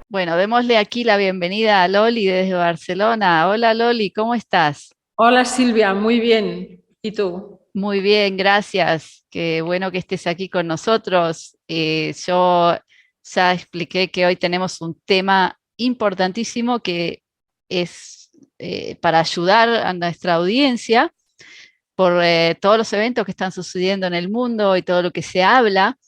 Bueno, démosle aquí la bienvenida a Loli desde Barcelona. Hola Loli, ¿cómo estás? Hola Silvia, muy bien. ¿Y tú? Muy bien, gracias. Qué bueno que estés aquí con nosotros. Yo ya expliqué que hoy tenemos un tema importantísimo que es para ayudar a nuestra audiencia por todos los eventos que están sucediendo en el mundo y todo lo que se habla.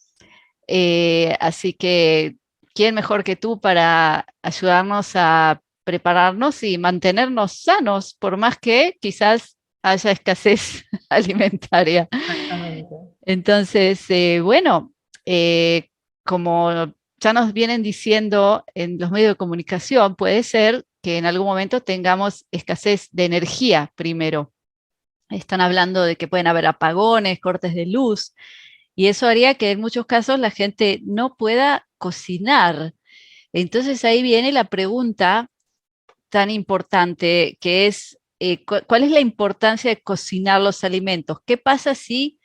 Así que, ¿quién mejor que tú para ayudarnos a prepararnos y mantenernos sanos, por más que quizás haya escasez alimentaria? Exactamente. Entonces, bueno, eh, como ya nos vienen diciendo en los medios de comunicación, puede ser que en algún momento tengamos escasez de energía primero. Están hablando de que pueden haber apagones, cortes de luz. Y eso haría que en muchos casos la gente no pueda cocinar. Entonces ahí viene la pregunta tan importante que es, ¿cuál es la importancia de cocinar los alimentos? ¿Qué pasa si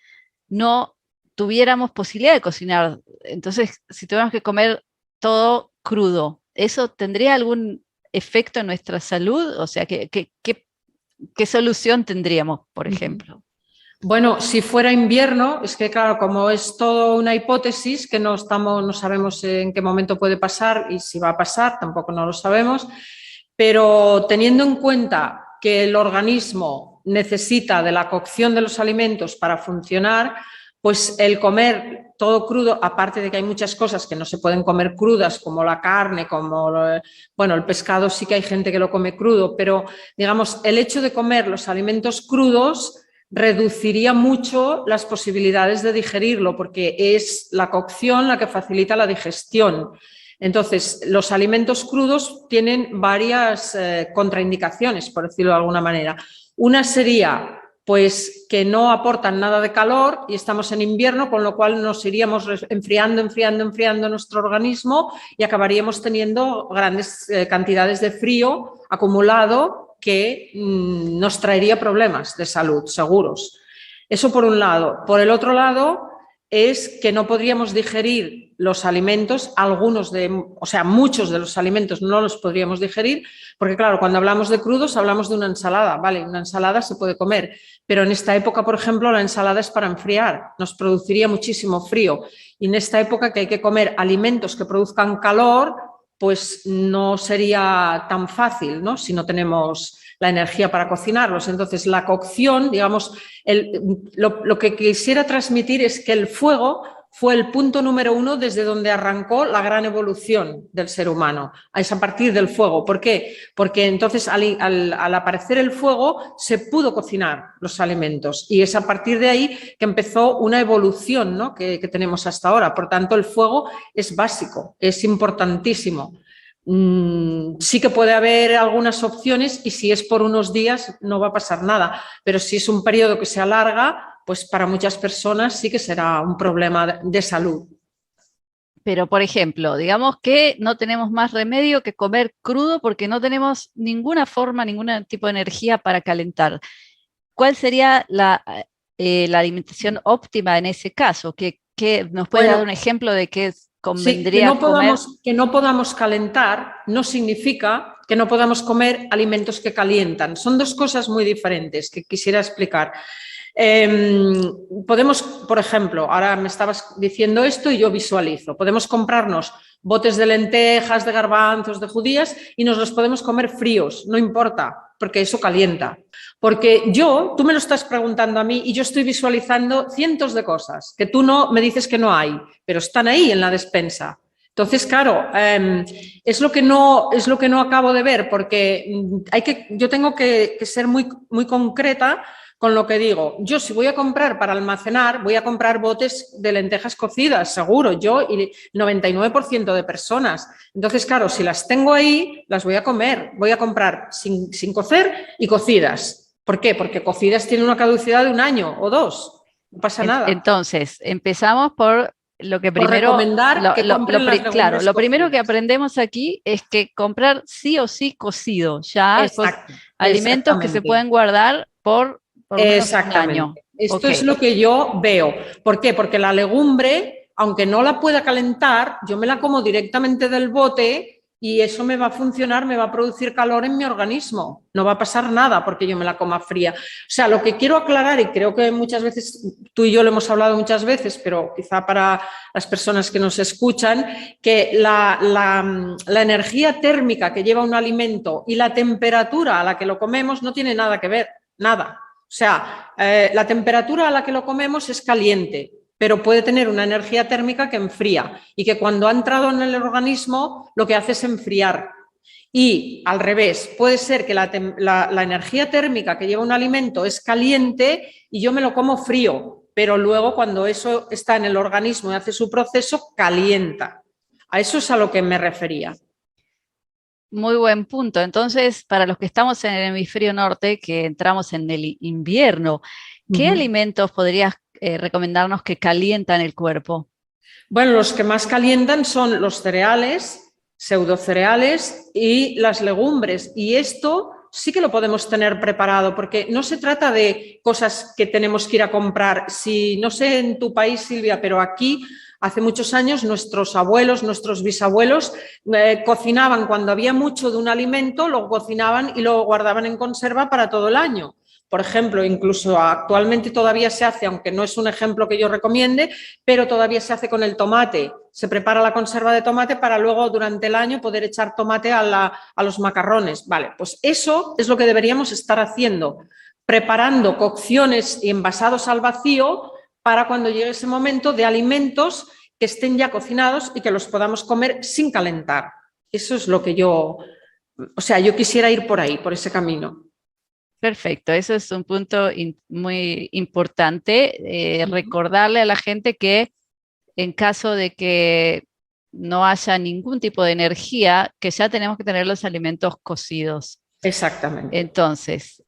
no tuviéramos posibilidad de cocinar? Entonces, si tuviéramos que comer todo crudo, ¿eso tendría algún efecto en nuestra salud? O sea, ¿qué solución tendríamos, por Ujú. ejemplo? Bueno, si fuera invierno, es que claro, como es todo una hipótesis que no sabemos en qué momento puede pasar y si va a pasar, tampoco no lo sabemos, pero teniendo en cuenta que el organismo necesita de la cocción de los alimentos para funcionar, pues el comer todo crudo, aparte de que hay muchas cosas que no se pueden comer crudas, como la carne, bueno, el pescado sí que hay gente que lo come crudo, pero digamos, el hecho de comer los alimentos crudos reduciría mucho las posibilidades de digerirlo, porque es la cocción la que facilita la digestión. Entonces, los alimentos crudos tienen varias contraindicaciones, por decirlo de alguna manera. Una sería, pues, que no aportan nada de calor y estamos en invierno, con lo cual nos iríamos enfriando nuestro organismo y acabaríamos teniendo grandes cantidades de frío acumulado que nos traería problemas de salud seguros. Eso por un lado. Por el otro lado, es que no podríamos digerir los alimentos, muchos de los alimentos no los podríamos digerir, porque claro, cuando hablamos de crudos hablamos de una ensalada, vale, una ensalada se puede comer, pero en esta época, por ejemplo, la ensalada es para enfriar, nos produciría muchísimo frío, y en esta época que hay que comer alimentos que produzcan calor, pues no sería tan fácil, ¿no? Si no tenemos la energía para cocinarlos. Entonces, la cocción, digamos, lo que quisiera transmitir es que el fuego fue el punto número uno desde donde arrancó la gran evolución del ser humano. Es a partir del fuego. ¿Por qué? Porque entonces al aparecer el fuego se pudo cocinar los alimentos y es a partir de ahí que empezó una evolución, ¿no? que tenemos hasta ahora. Por tanto, el fuego es básico, es importantísimo. Sí que puede haber algunas opciones y si es por unos días no va a pasar nada, pero si es un periodo que se alarga, pues para muchas personas sí que será un problema de salud. Pero, por ejemplo, digamos que no tenemos más remedio que comer crudo porque no tenemos ninguna forma, ningún tipo de energía para calentar. ¿Cuál sería la alimentación óptima en ese caso? ¿Qué nos puede dar Bueno, un ejemplo de qué sí, convendría comer? que no podamos calentar no significa que no podamos comer alimentos que calientan. Son dos cosas muy diferentes que quisiera explicar. Podemos, por ejemplo, ahora me estabas diciendo esto y yo visualizo, podemos comprarnos botes de lentejas, de garbanzos, de judías y nos los podemos comer fríos, no importa, porque eso calienta. Porque tú me lo estás preguntando a mí y yo estoy visualizando cientos de cosas que tú no me dices que no hay, pero están ahí en la despensa. Entonces, claro, es lo que no acabo de ver, porque yo tengo que ser muy concreta con lo que digo. Yo si voy a comprar para almacenar, voy a comprar botes de lentejas cocidas, seguro, yo y el 99% de personas. Entonces, claro, si las tengo ahí, las voy a comer. Voy a comprar sin cocer y cocidas. ¿Por qué? Porque cocidas tienen una caducidad de un año o dos. No pasa nada. Entonces, empezamos por lo que Por primero, recomendar que compren las claro, legumbres lo primero que cocidas. aprendemos aquí es que comprar sí o sí cocido, ya Exacto, alimentos que se exactamente. pueden guardar por lo menos un año. Exactamente. Esto Ok. es lo que yo veo. ¿Por qué? Porque la legumbre, aunque no la pueda calentar, yo me la como directamente del bote y eso me va a funcionar, me va a producir calor en mi organismo. No va a pasar nada porque yo me la coma fría. O sea, lo que quiero aclarar, y creo que muchas veces, tú y yo lo hemos hablado muchas veces, pero quizá para las personas que nos escuchan, que la energía térmica que lleva un alimento y la temperatura a la que lo comemos no tiene nada que ver, nada. O sea, la temperatura a la que lo comemos es caliente, pero puede tener una energía térmica que enfría y que cuando ha entrado en el organismo lo que hace es enfriar. Y al revés, puede ser que la energía térmica que lleva un alimento es caliente y yo me lo como frío, pero luego cuando eso está en el organismo y hace su proceso, calienta. A eso es a lo que me refería. Muy buen punto. Entonces, para los que estamos en el hemisferio norte, que entramos en el invierno, ¿qué alimentos podrías recomendarnos que calientan el cuerpo? Bueno, los que más calientan son los cereales, pseudocereales y las legumbres. Y esto sí que lo podemos tener preparado, porque no se trata de cosas que tenemos que ir a comprar. Si no sé en tu país, Silvia, pero aquí hace muchos años nuestros abuelos, nuestros bisabuelos cocinaban cuando había mucho de un alimento, lo cocinaban y lo guardaban en conserva para todo el año. Por ejemplo, incluso actualmente todavía se hace, aunque no es un ejemplo que yo recomiende, pero todavía se hace con el tomate. Se prepara la conserva de tomate para luego durante el año poder echar tomate a los macarrones. Vale, pues eso es lo que deberíamos estar haciendo, preparando cocciones y envasados al vacío para cuando llegue ese momento de alimentos que estén ya cocinados y que los podamos comer sin calentar. Eso es lo que yo quisiera ir por ahí, por ese camino. Perfecto, eso es un punto muy importante, recordarle a la gente que en caso de que no haya ningún tipo de energía, que ya tenemos que tener los alimentos cocidos. Exactamente. Entonces,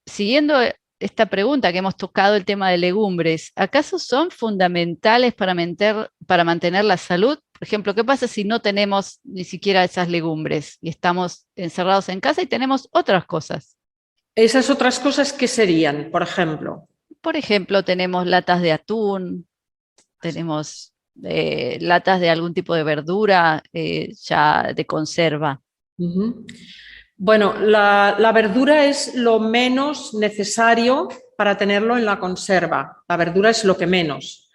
siguiendo esta pregunta que hemos tocado, el tema de legumbres, ¿acaso son fundamentales para mantener la salud? Por ejemplo, ¿qué pasa si no tenemos ni siquiera esas legumbres y estamos encerrados en casa y tenemos otras cosas? Esas otras cosas, ¿qué serían, por ejemplo? Por ejemplo, tenemos latas de atún, tenemos latas de algún tipo de verdura ya de conserva. Bueno, la verdura es lo menos necesario para tenerlo en la conserva. La verdura es lo que menos.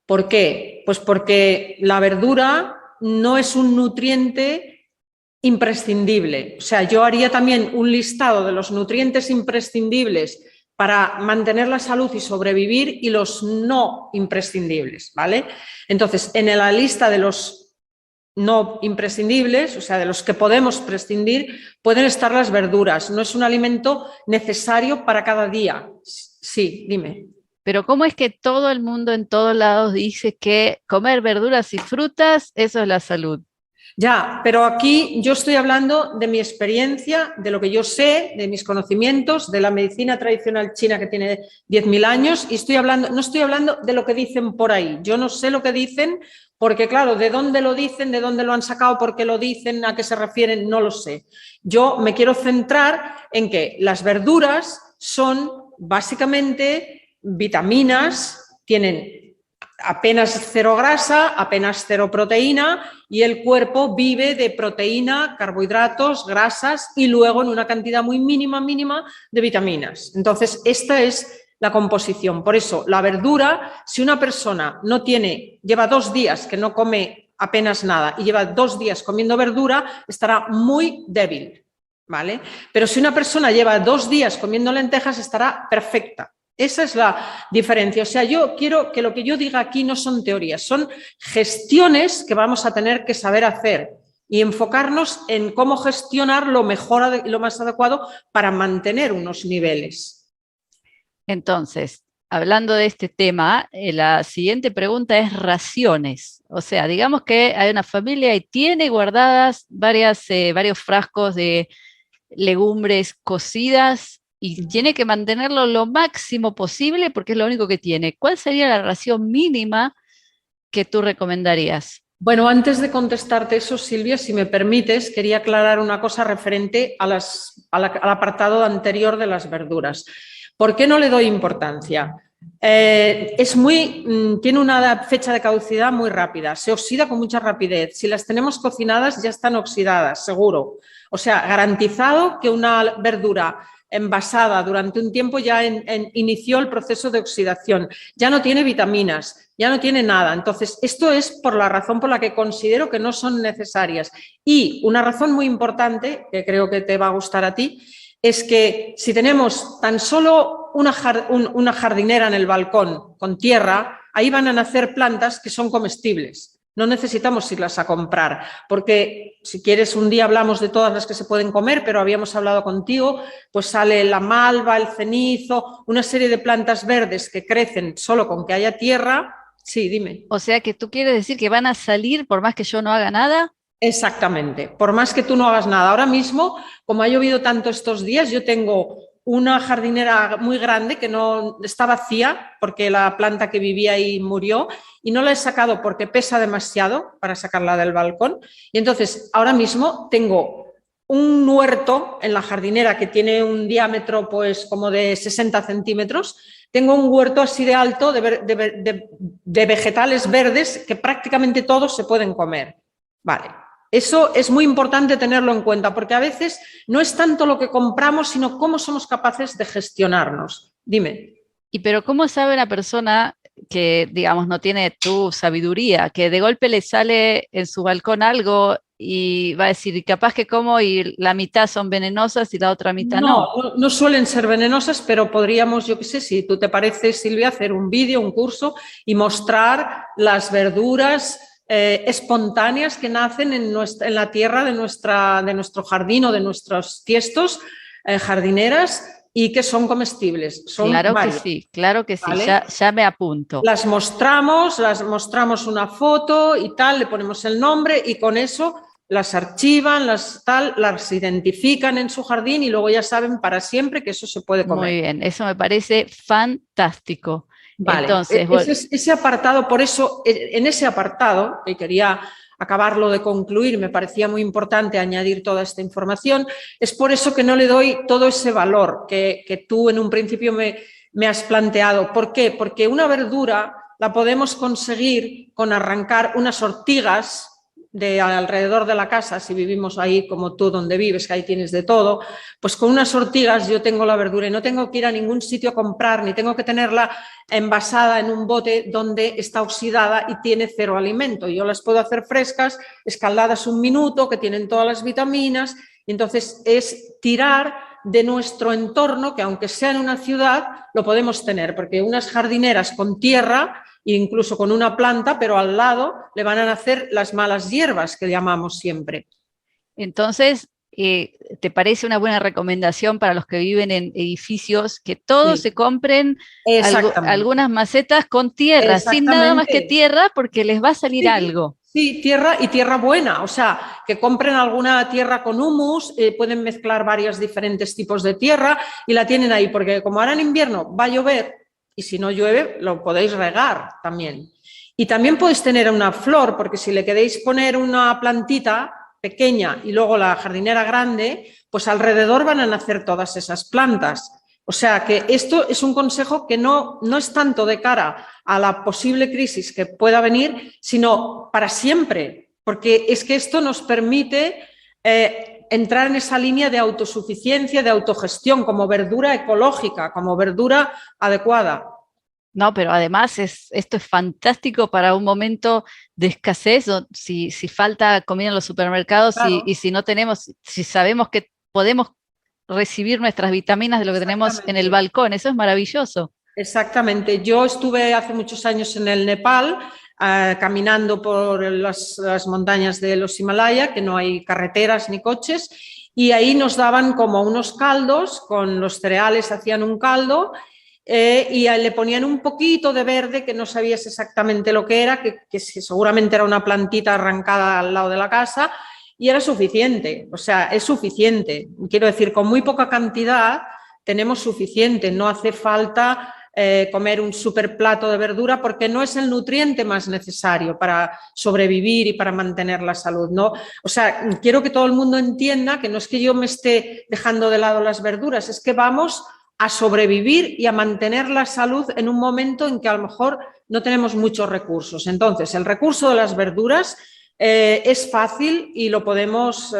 ¿Por qué? Pues porque la verdura no es un nutriente imprescindible. O sea, yo haría también un listado de los nutrientes imprescindibles para mantener la salud y sobrevivir y los no imprescindibles, ¿vale? Entonces, en la lista de los no imprescindibles, o sea, de los que podemos prescindir, pueden estar las verduras. No es un alimento necesario para cada día. Sí, dime. Pero ¿cómo es que todo el mundo en todos lados dice que comer verduras y frutas, eso es la salud? Ya, pero aquí yo estoy hablando de mi experiencia, de lo que yo sé, de mis conocimientos, de la medicina tradicional china que tiene 10.000 años y no estoy hablando de lo que dicen por ahí. Yo no sé lo que dicen porque, claro, de dónde lo dicen, de dónde lo han sacado, por qué lo dicen, a qué se refieren, no lo sé. Yo me quiero centrar en que las verduras son básicamente vitaminas, tienen apenas cero grasa, apenas cero proteína y el cuerpo vive de proteína, carbohidratos, grasas y luego en una cantidad muy mínima de vitaminas. Entonces, esta es la composición. Por eso, la verdura, si una persona lleva 2 días que no come apenas nada y lleva 2 días comiendo verdura, estará muy débil, ¿vale? Pero si una persona lleva 2 días comiendo lentejas, estará perfecta. Esa es la diferencia. O sea, yo quiero que lo que yo diga aquí no son teorías, son gestiones que vamos a tener que saber hacer y enfocarnos en cómo gestionar lo mejor, lo más adecuado para mantener unos niveles. Entonces, hablando de este tema, la siguiente pregunta es raciones. O sea, digamos que hay una familia y tiene guardadas varios frascos de legumbres cocidas y tiene que mantenerlo lo máximo posible porque es lo único que tiene. ¿Cuál sería la ración mínima que tú recomendarías? Bueno, antes de contestarte eso, Silvia, si me permites, quería aclarar una cosa referente al apartado anterior de las verduras. ¿Por qué no le doy importancia? Tiene una fecha de caducidad muy rápida, se oxida con mucha rapidez. Si las tenemos cocinadas ya están oxidadas, seguro. O sea, garantizado que una verdura envasada durante un tiempo ya inició el proceso de oxidación, ya no tiene vitaminas, ya no tiene nada. Entonces, esto es por la razón por la que considero que no son necesarias. Y una razón muy importante, que creo que te va a gustar a ti, es que si tenemos tan solo una jardinera en el balcón con tierra, ahí van a nacer plantas que son comestibles. No necesitamos irlas a comprar, porque si quieres un día hablamos de todas las que se pueden comer, pero habíamos hablado contigo, pues sale la malva, el cenizo, una serie de plantas verdes que crecen solo con que haya tierra. Sí, dime. O sea que tú quieres decir que van a salir por más que yo no haga nada. Exactamente, por más que tú no hagas nada. Ahora mismo, como ha llovido tanto estos días, yo tengo una jardinera muy grande que no está vacía porque la planta que vivía ahí murió y no la he sacado porque pesa demasiado para sacarla del balcón. Y entonces ahora mismo tengo un huerto en la jardinera que tiene un diámetro pues como de 60 centímetros. Tengo un huerto así de alto de vegetales verdes que prácticamente todos se pueden comer. Vale. Eso es muy importante tenerlo en cuenta, porque a veces no es tanto lo que compramos, sino cómo somos capaces de gestionarnos. Dime. Pero ¿cómo sabe una persona que, digamos, no tiene tu sabiduría, que de golpe le sale en su balcón algo y va a decir, capaz que como y la mitad son venenosas y la otra mitad no? No suelen ser venenosas, pero podríamos, yo qué sé, si tú te parece, Silvia, hacer un vídeo, un curso y mostrar las verduras espontáneas que nacen en la tierra de nuestro jardín o de nuestros tiestos, jardineras, y que son comestibles. Son claro varios, que sí, ¿vale? Ya me apunto. Las mostramos una foto y tal, le ponemos el nombre y con eso las archivan, las identifican en su jardín y luego ya saben para siempre que eso se puede comer. Muy bien, eso me parece fantástico. Vale, entonces, ese apartado, por eso, en ese apartado, que quería acabarlo de concluir, me parecía muy importante añadir toda esta información, es por eso que no le doy todo ese valor que tú en un principio me has planteado. ¿Por qué? Porque una verdura la podemos conseguir con arrancar unas ortigas de alrededor de la casa, si vivimos ahí como tú donde vives, que ahí tienes de todo, pues con unas ortigas yo tengo la verdura y no tengo que ir a ningún sitio a comprar, ni tengo que tenerla envasada en un bote donde está oxidada y tiene cero alimento. Yo las puedo hacer frescas, escaldadas un minuto, que tienen todas las vitaminas, y entonces es tirar de nuestro entorno, que aunque sea en una ciudad, lo podemos tener, porque unas jardineras con tierra, incluso con una planta, pero al lado le van a nacer las malas hierbas que llamamos siempre. Entonces, ¿te parece una buena recomendación para los que viven en edificios que todos se compren algunas macetas con tierra, sin nada más que tierra, porque les va a salir algo? Sí, tierra y tierra buena, o sea, que compren alguna tierra con humus, pueden mezclar varios diferentes tipos de tierra y la tienen ahí, porque como ahora en invierno va a llover, y si no llueve, lo podéis regar también. Y también podéis tener una flor, porque si le queréis poner una plantita pequeña y luego la jardinera grande, pues alrededor van a nacer todas esas plantas. O sea que esto es un consejo que no es tanto de cara a la posible crisis que pueda venir, sino para siempre, porque es que esto nos permite entrar en esa línea de autosuficiencia, de autogestión, como verdura ecológica, como verdura adecuada. No, pero además esto es fantástico para un momento de escasez, si falta comida en los supermercados, claro. y si no tenemos, si sabemos que podemos recibir nuestras vitaminas de lo que tenemos en el balcón, eso es maravilloso. Exactamente, yo estuve hace muchos años en el Nepal, caminando por las montañas de los Himalaya, que no hay carreteras ni coches, y ahí nos daban como unos caldos, con los cereales hacían un caldo, y le ponían un poquito de verde que no sabías exactamente lo que era, que seguramente era una plantita arrancada al lado de la casa, y era suficiente, o sea, es suficiente. Quiero decir, con muy poca cantidad tenemos suficiente, no hace falta comer un super plato de verdura porque no es el nutriente más necesario para sobrevivir y para mantener la salud, ¿no? O sea, quiero que todo el mundo entienda que no es que yo me esté dejando de lado las verduras, es que vamos a sobrevivir y a mantener la salud en un momento en que a lo mejor no tenemos muchos recursos. Entonces, el recurso de las verduras es fácil y lo podemos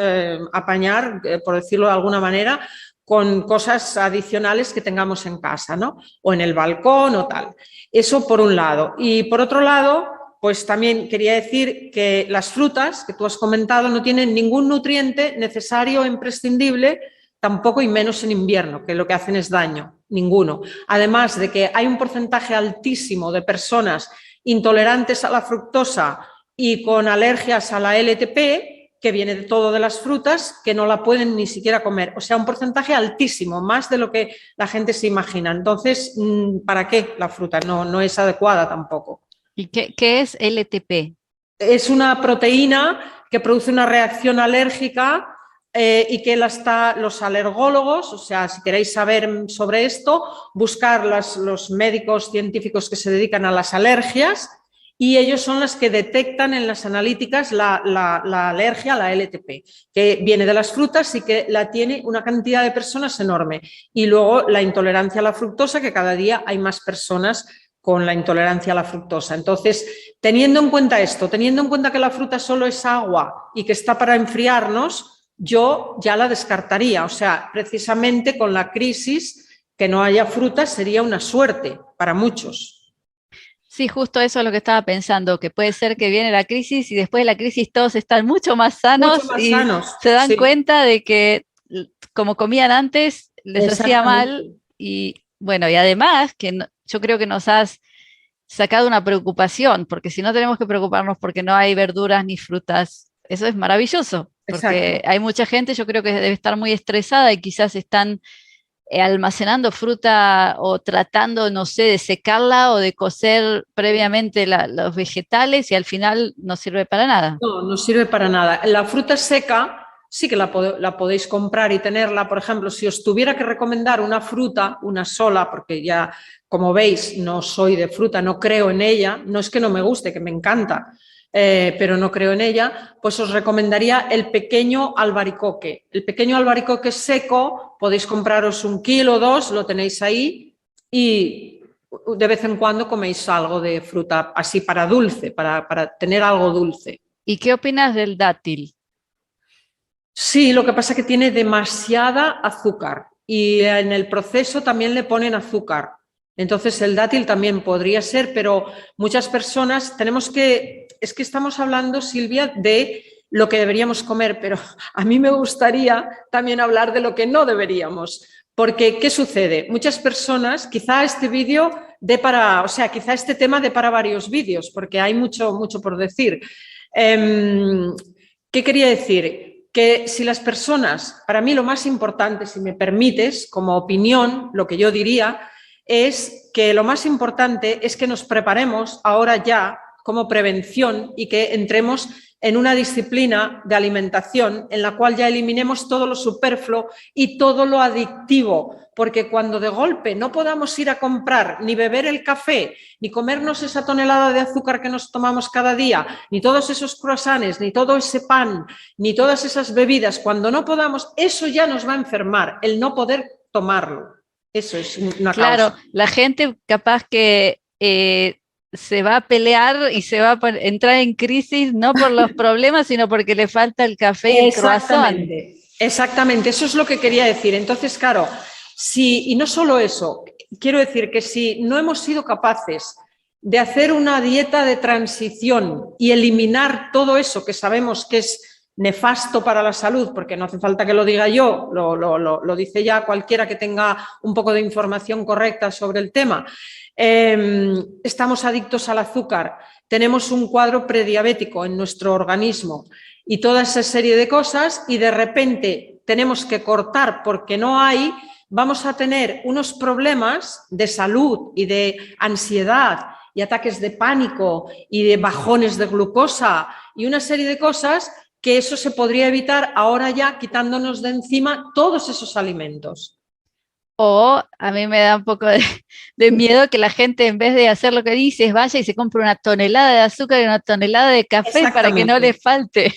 apañar, por decirlo de alguna manera, con cosas adicionales que tengamos en casa, ¿no? O en el balcón o tal. Eso por un lado. Y por otro lado, pues también quería decir que las frutas que tú has comentado no tienen ningún nutriente necesario o imprescindible, tampoco y menos en invierno, que lo que hacen es daño, ninguno. Además de que hay un porcentaje altísimo de personas intolerantes a la fructosa y con alergias a la LTP, que viene de todo de las frutas, que no la pueden ni siquiera comer. O sea, un porcentaje altísimo, más de lo que la gente se imagina. Entonces, ¿para qué la fruta? No es adecuada tampoco. ¿Y qué es LTP? Es una proteína que produce una reacción alérgica y que los alergólogos, o sea, si queréis saber sobre esto, buscar los médicos científicos que se dedican a las alergias, y ellos son los que detectan en las analíticas la alergia a la LTP, que viene de las frutas y que la tiene una cantidad de personas enorme. Y luego la intolerancia a la fructosa, que cada día hay más personas con la intolerancia a la fructosa. Entonces, teniendo en cuenta esto, teniendo en cuenta que la fruta solo es agua y que está para enfriarnos, yo ya la descartaría. O sea, precisamente con la crisis, que no haya fruta sería una suerte para muchos. Sí, justo eso es lo que estaba pensando, que puede ser que viene la crisis y después de la crisis todos están mucho más sanos y se dan cuenta de que como comían antes les hacía mal y bueno, y además que yo creo que nos has sacado una preocupación, porque si no tenemos que preocuparnos porque no hay verduras ni frutas, eso es maravilloso, porque hay mucha gente, yo creo que debe estar muy estresada y quizás están almacenando fruta o tratando, no sé, de secarla o de cocer previamente los vegetales y al final no sirve para nada. No sirve para nada. La fruta seca sí que la podéis comprar y tenerla. Por ejemplo, si os tuviera que recomendar una fruta, una sola, porque ya, como veis, no soy de fruta, no creo en ella, no es que no me guste, que me encanta, pero no creo en ella, pues os recomendaría el pequeño albaricoque. El pequeño albaricoque seco, podéis compraros 1 kilo o 2, lo tenéis ahí y de vez en cuando coméis algo de fruta así para dulce, para tener algo dulce. ¿Y qué opinas del dátil? Sí, lo que pasa es que tiene demasiada azúcar y en el proceso también le ponen azúcar. Entonces el dátil también podría ser, pero muchas personas es que estamos hablando, Silvia, de lo que deberíamos comer, pero a mí me gustaría también hablar de lo que no deberíamos. Porque, ¿qué sucede? Muchas personas, quizá este quizá este tema dé para varios vídeos, porque hay mucho por decir. ¿Qué quería decir? Que si las personas, para mí lo más importante, si me permites, como opinión, lo que yo diría es que lo más importante es que nos preparemos ahora ya como prevención y que entremos en una disciplina de alimentación en la cual ya eliminemos todo lo superfluo y todo lo adictivo, porque cuando de golpe no podamos ir a comprar ni beber el café, ni comernos esa tonelada de azúcar que nos tomamos cada día, ni todos esos croissants, ni todo ese pan, ni todas esas bebidas, cuando no podamos, eso ya nos va a enfermar, el no poder tomarlo. Eso es una causa. Claro, la gente capaz que se va a pelear y se va a entrar en crisis no por los problemas, sino porque le falta el café y el croissant. Exactamente, eso es lo que quería decir. Entonces, claro, y no solo eso, quiero decir que si no hemos sido capaces de hacer una dieta de transición y eliminar todo eso que sabemos que es nefasto para la salud, porque no hace falta que lo diga yo, lo dice ya cualquiera que tenga un poco de información correcta sobre el tema. Estamos adictos al azúcar, tenemos un cuadro prediabético en nuestro organismo y toda esa serie de cosas y de repente tenemos que cortar porque no hay, vamos a tener unos problemas de salud y de ansiedad y ataques de pánico y de bajones de glucosa y una serie de cosas que eso se podría evitar ahora ya quitándonos de encima todos esos alimentos. O a mí me da un poco de miedo que la gente, en vez de hacer lo que dices, vaya y se compre una tonelada de azúcar y una tonelada de café para que no le falte.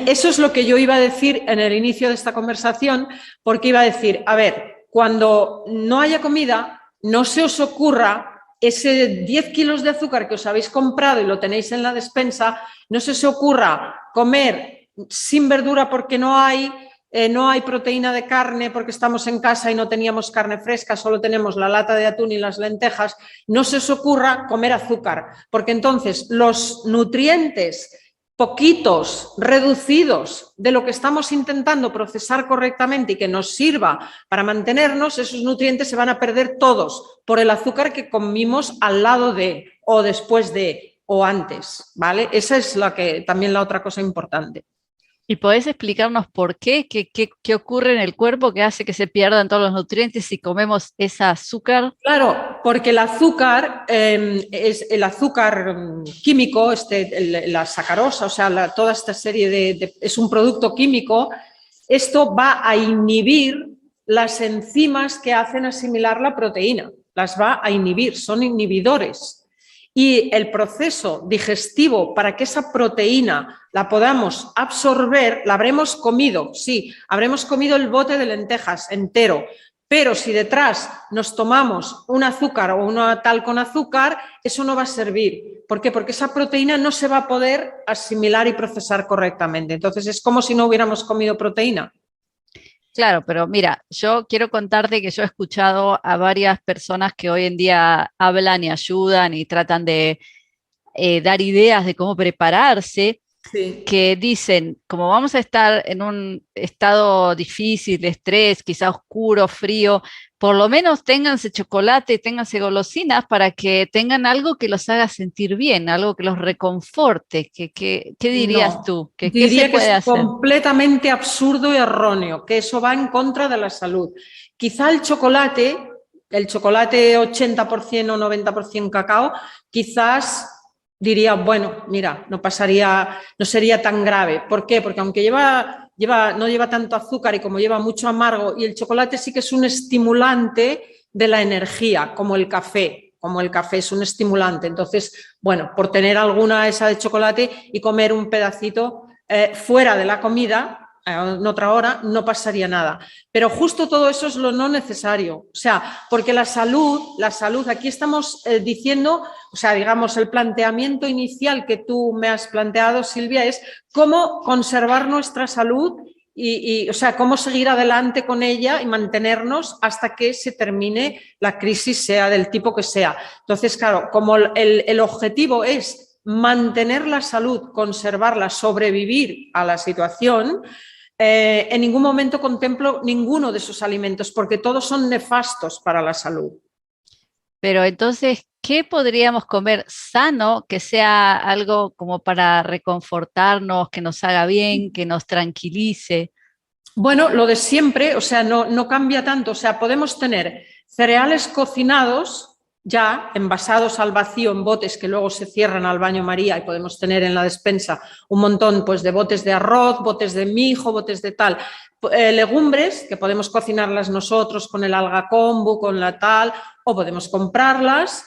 Eso es lo que yo iba a decir en el inicio de esta conversación, porque iba a decir, a ver, cuando no haya comida, no se os ocurra ese 10 kilos de azúcar que os habéis comprado y lo tenéis en la despensa, no se os ocurra comer sin verdura porque no hay proteína de carne porque estamos en casa y no teníamos carne fresca, solo tenemos la lata de atún y las lentejas. No se os ocurra comer azúcar, porque entonces los nutrientes poquitos, reducidos de lo que estamos intentando procesar correctamente y que nos sirva para mantenernos, esos nutrientes se van a perder todos por el azúcar que comimos al lado de, o después de, o antes, ¿vale? Esa es también la otra cosa importante. ¿Y podés explicarnos por qué? ¿Qué ocurre en el cuerpo que hace que se pierdan todos los nutrientes si comemos ese azúcar? Claro, porque el azúcar es el azúcar químico, la sacarosa, o sea, toda esta serie es un producto químico. Esto va a inhibir las enzimas que hacen asimilar la proteína, las va a inhibir, son inhibidores. Y el proceso digestivo para que esa proteína la podamos absorber, la habremos comido, sí, habremos comido el bote de lentejas entero, pero si detrás nos tomamos un azúcar o una tal con azúcar, eso no va a servir. ¿Por qué? Porque esa proteína no se va a poder asimilar y procesar correctamente. Entonces es como si no hubiéramos comido proteína. Claro, pero mira, yo quiero contarte que yo he escuchado a varias personas que hoy en día hablan y ayudan y tratan de dar ideas de cómo prepararse, Sí. que dicen, como vamos a estar en un estado difícil, de estrés, quizá oscuro, frío, por lo menos ténganse chocolate, ténganse golosinas para que tengan algo que los haga sentir bien, algo que los reconforte. ¿Qué dirías tú? ¿Qué Diría se puede que es hacer? completamente absurdo y erróneo, que eso va en contra de la salud. Quizá el chocolate 80% o 90% cacao, quizás diría, bueno, mira, no sería tan grave. ¿Por qué? Porque aunque no lleva tanto azúcar y como lleva mucho amargo, y el chocolate sí que es un estimulante de la energía, como el café es un estimulante. Entonces, bueno, por tener alguna esa de chocolate y comer un pedacito fuera de la comida, en otra hora, no pasaría nada. Pero justo todo eso es lo no necesario. O sea, porque la salud, aquí estamos diciendo, o sea, digamos, el planteamiento inicial que tú me has planteado, Silvia, es cómo conservar nuestra salud o sea, cómo seguir adelante con ella y mantenernos hasta que se termine la crisis, sea del tipo que sea. Entonces, claro, como el objetivo es mantener la salud, conservarla, sobrevivir a la situación, en ningún momento contemplo ninguno de esos alimentos porque todos son nefastos para la salud. Pero entonces, ¿qué podríamos comer sano que sea algo como para reconfortarnos, que nos haga bien, que nos tranquilice? Bueno, lo de siempre, o sea, no cambia tanto. O sea, podemos tener cereales cocinados ya envasados al vacío en botes que luego se cierran al baño María y podemos tener en la despensa un montón pues, de botes de arroz, botes de mijo, botes de tal. Legumbres que podemos cocinarlas nosotros con el alga kombu, con la tal, o podemos comprarlas.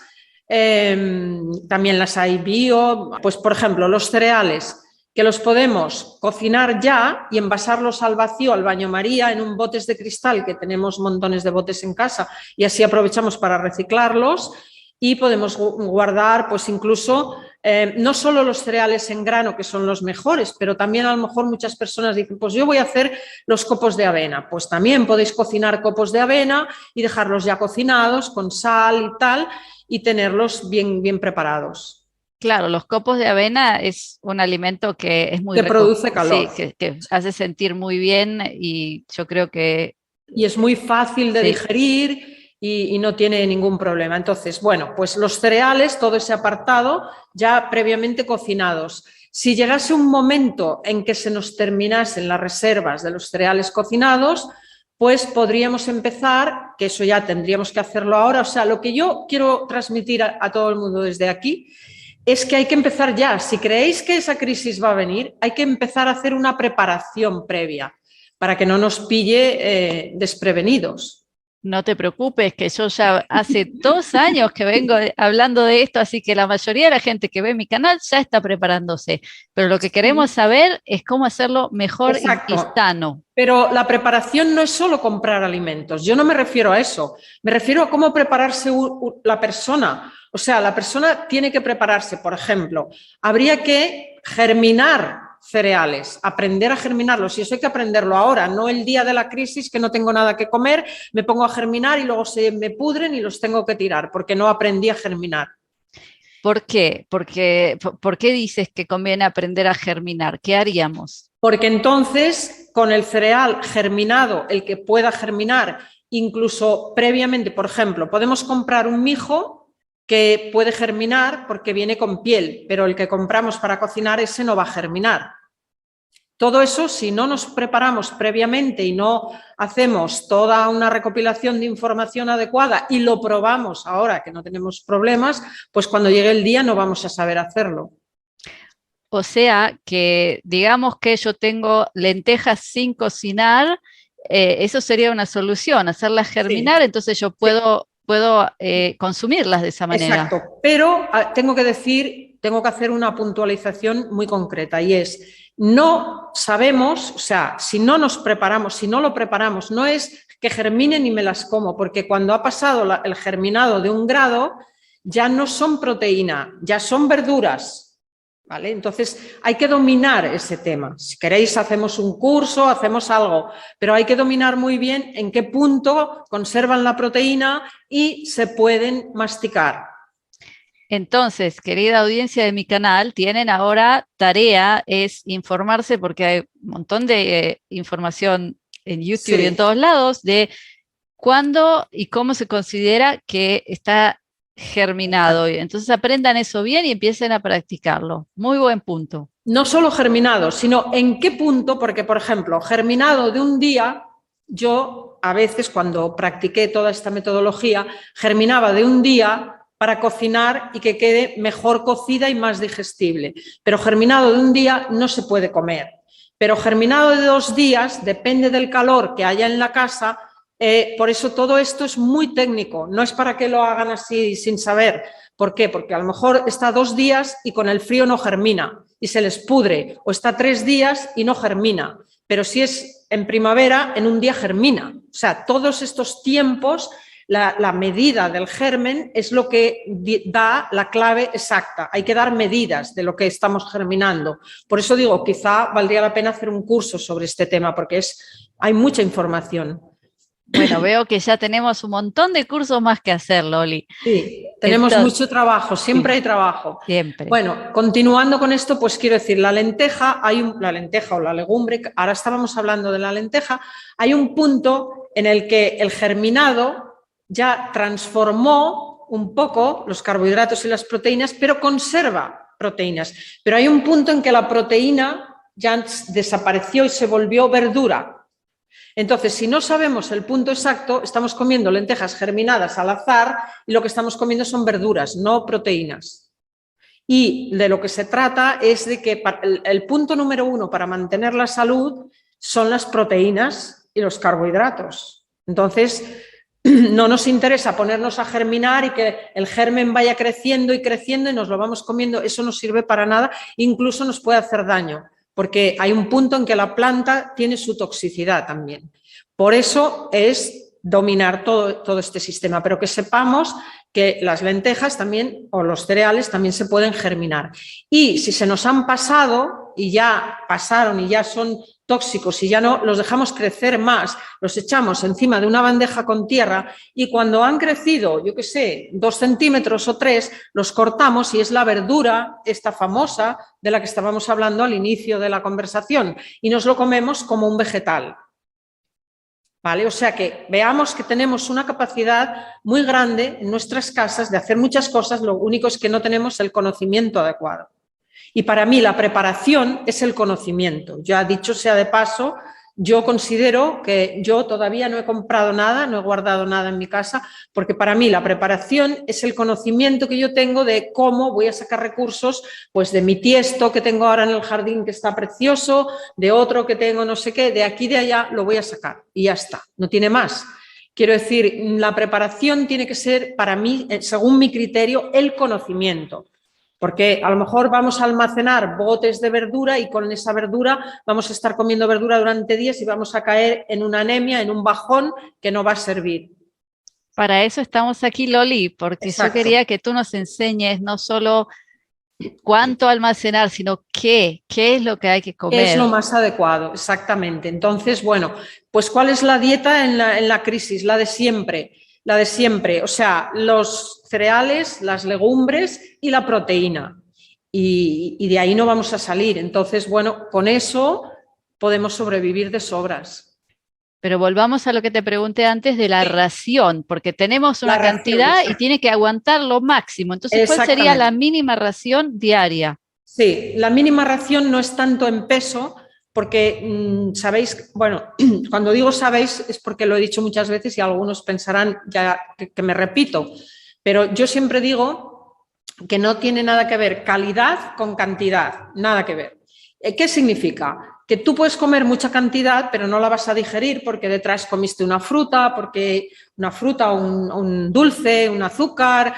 También las hay bio. Pues, por ejemplo, los cereales que los podemos cocinar ya y envasarlos al vacío, al baño María, en un botes de cristal, que tenemos montones de botes en casa y así aprovechamos para reciclarlos, y podemos guardar pues incluso no solo los cereales en grano, que son los mejores, pero también a lo mejor muchas personas dicen, pues yo voy a hacer los copos de avena. Pues también podéis cocinar copos de avena y dejarlos ya cocinados con sal y tal y tenerlos bien, bien preparados. Claro, los copos de avena es un alimento que es muy Que produce calor. Sí, que hace sentir muy bien y yo creo que... Y es muy fácil de sí. digerir y no tiene ningún problema. Entonces, bueno, pues los cereales, todo ese apartado, ya previamente cocinados. Si llegase un momento en que se nos terminasen las reservas de los cereales cocinados, pues podríamos empezar, que eso ya tendríamos que hacerlo ahora. O sea, lo que yo quiero transmitir a todo el mundo desde aquí es que hay que empezar ya. Si creéis que esa crisis va a venir, hay que empezar a hacer una preparación previa para que no nos pille desprevenidos. No te preocupes, que yo ya hace 2 años que vengo hablando de esto, así que la mayoría de la gente que ve mi canal ya está preparándose. Pero lo que queremos saber es cómo hacerlo mejor y Exacto. sano. Pero la preparación no es solo comprar alimentos. Yo no me refiero a eso. Me refiero a cómo prepararse la persona. O sea, la persona tiene que prepararse, por ejemplo, habría que germinar cereales, aprender a germinarlos. Y eso hay que aprenderlo ahora, no el día de la crisis que no tengo nada que comer, me pongo a germinar y luego se me pudren y los tengo que tirar porque no aprendí a germinar. ¿Por qué? ¿Por qué dices que conviene aprender a germinar? ¿Qué haríamos? Porque entonces, con el cereal germinado, el que pueda germinar, incluso previamente, por ejemplo, podemos comprar un mijo que puede germinar porque viene con piel, pero el que compramos para cocinar, ese no va a germinar. Todo eso, si no nos preparamos previamente y no hacemos toda una recopilación de información adecuada y lo probamos ahora que no tenemos problemas, pues cuando llegue el día no vamos a saber hacerlo. O sea que digamos que yo tengo lentejas sin cocinar, eso sería una solución, hacerlas germinar, sí. Entonces yo puedo consumirlas de esa manera. Exacto, pero tengo que hacer una puntualización muy concreta y es, no sabemos, o sea, si no nos preparamos, si no lo preparamos, no es que germinen y me las como, porque cuando ha pasado el germinado de 1 grado, ya no son proteína, ya son verduras. ¿Vale? Entonces hay que dominar ese tema. Si queréis hacemos un curso, hacemos algo, pero hay que dominar muy bien en qué punto conservan la proteína y se pueden masticar. Entonces, querida audiencia de mi canal, tienen ahora tarea, es informarse porque hay un montón de información en YouTube y en todos lados de cuándo y cómo se considera que está germinado. Entonces aprendan eso bien y empiecen a practicarlo. Muy buen punto. No solo germinado, sino en qué punto, porque por ejemplo, germinado de 1 día, yo a veces cuando practiqué toda esta metodología, germinaba de 1 día para cocinar y que quede mejor cocida y más digestible. Pero germinado de 1 día no se puede comer. Pero germinado de 2 días, depende del calor que haya en la casa. Por eso todo esto es muy técnico, no es para que lo hagan así sin saber. ¿Por qué? Porque a lo mejor está 2 días y con el frío no germina y se les pudre, o está 3 días y no germina, pero si es en primavera, en 1 día germina. O sea, todos estos tiempos, la medida del germen es lo que da la clave exacta. Hay que dar medidas de lo que estamos germinando. Por eso digo, quizá valdría la pena hacer un curso sobre este tema, porque hay mucha información. Bueno, veo que ya tenemos un montón de cursos más que hacer, Loli. Sí, tenemos mucho trabajo, siempre hay trabajo. Siempre. Bueno, continuando con esto, pues quiero decir, la lenteja o la legumbre, ahora estábamos hablando de la lenteja, hay un punto en el que el germinado ya transformó un poco los carbohidratos y las proteínas, pero conserva proteínas. Pero hay un punto en que la proteína ya desapareció y se volvió verdura. Entonces, si no sabemos el punto exacto, estamos comiendo lentejas germinadas al azar y lo que estamos comiendo son verduras, no proteínas. Y de lo que se trata es de que el punto número 1 para mantener la salud son las proteínas y los carbohidratos. Entonces, no nos interesa ponernos a germinar y que el germen vaya creciendo y nos lo vamos comiendo. Eso no sirve para nada, incluso nos puede hacer daño, porque hay un punto en que la planta tiene su toxicidad también. Por eso es dominar todo este sistema, pero que sepamos que las lentejas también, o los cereales, también se pueden germinar. Y si se nos han pasado y ya pasaron y ya son tóxicos y ya no, los dejamos crecer más, los echamos encima de una bandeja con tierra y cuando han crecido, yo qué sé, 2 centímetros o 3, los cortamos y es la verdura, esta famosa, de la que estábamos hablando al inicio de la conversación, y nos lo comemos como un vegetal. ¿Vale? O sea que veamos que tenemos una capacidad muy grande en nuestras casas de hacer muchas cosas, lo único es que no tenemos el conocimiento adecuado. Y para mí la preparación es el conocimiento. Ya dicho sea de paso, yo considero que yo todavía no he comprado nada, no he guardado nada en mi casa, porque para mí la preparación es el conocimiento que yo tengo de cómo voy a sacar recursos, pues de mi tiesto que tengo ahora en el jardín que está precioso, de otro que tengo no sé qué, de aquí de allá lo voy a sacar y ya está, no tiene más. Quiero decir, la preparación tiene que ser, para mí, según mi criterio, el conocimiento. Porque a lo mejor vamos a almacenar botes de verdura y con esa verdura vamos a estar comiendo verdura durante días y vamos a caer en una anemia, en un bajón que no va a servir. Para eso estamos aquí, Loli, porque yo Exacto. quería que tú nos enseñes no solo cuánto almacenar, sino qué es lo que hay que Es lo comer. más adecuado, exactamente. Entonces, bueno, pues ¿cuál es la dieta en la crisis? La de siempre. La de siempre, o sea, los cereales, las legumbres y la proteína. Y de ahí no vamos a salir. Entonces, bueno, con eso podemos sobrevivir de sobras. Pero volvamos a lo que te pregunté antes de la Sí, ración, porque tenemos la una ración, cantidad y exacto. tiene que aguantar lo máximo. Entonces, ¿cuál sería la Exactamente. mínima ración diaria? Sí, la mínima ración no es tanto en peso, porque sabéis, bueno, cuando digo sabéis es porque lo he dicho muchas veces y algunos pensarán ya que me repito, pero yo siempre digo que no tiene nada que ver calidad con cantidad, nada que ver. ¿Qué significa? Que tú puedes comer mucha cantidad, pero no la vas a digerir porque detrás comiste una fruta, un dulce, un azúcar,